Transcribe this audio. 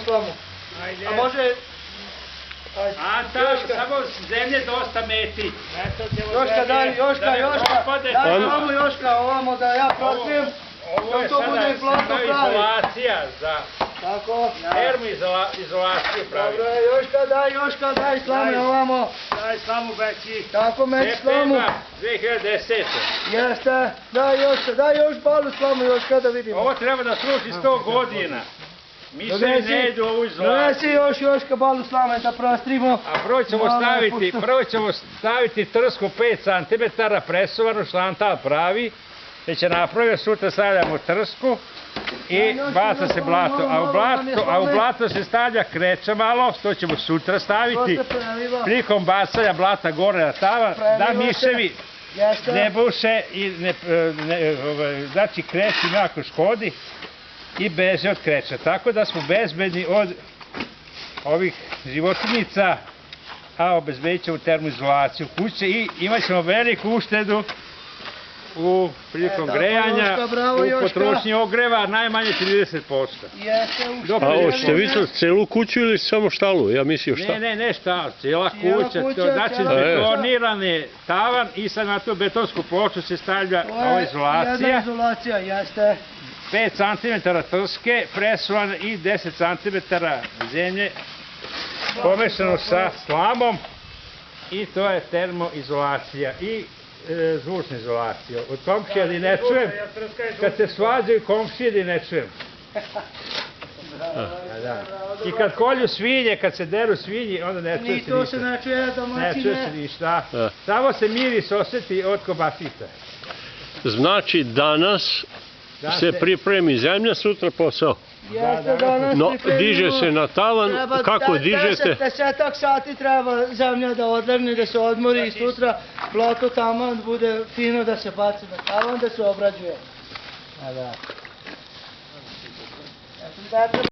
slamu. A može... A tamo samo zemlje dosta meti. Joška, daj, Joška. Daj slamu Joška, ovamo da ja protrijem. Ovo je sada izolacija za termoizolaciju pravi. Dobro, Joška, daj slamu ovamo. Daj slamu Beći. Tako, meti slamu. Septembra 2010. Jeste, daj Joška, daj još balu slamu Joška da vidimo. Ovo treba da služi 100 godina. Miševi ne idu u ovu izolaciju. Donesi još balu slame da prostrimo. A prvo ćemo staviti trsku 5 cm presovanu šlantal pravi. Već je napravio, sutra stavljamo trsku i baca se blato. A u blato se stavlja kreča malo, to ćemo sutra staviti. Prilikom bacanja blata gore na tavan, da miševi ne buše i znači kreć im jako škodi i beže od kreča. Tako da smo bezbedni od ovih životinjica, a obezbedit ćemo termoizolaciju kuće i imat ćemo veliku uštedu u prilikom grejanja, u potrošnji ogreva, najmanje 30%. A hoćete vi to celu kuću ili samo štalu? Ja mislio šta? Ne, štalu, cijela kuća. Znači betonirani tavan i sad na tu betonsku ploču se stavlja ova izolacija. Jedna izolacija, jeste. 5 cm trske, presovane i 10 cm zemlje pomešano sa slamom i to je termoizolacija i zvučna izolacija. Od komšija da ne čujem, kad se svađaju komšije da ne čujem. I kad kolju svinje, kad se deru svinji, onda ne čuje se ništa. Ni to se ne čuje domaćine. Ne čuje se ništa. Samo se miris osjeti od kobasica. Znači danas se pripremi zemlja, sutra posao. No, diže se na tavan, kako dižete? 10 sati treba zemlja da odlegne, da se odmori i sutra blato tamo bude fino da se baci na tavan, da se obrađuje.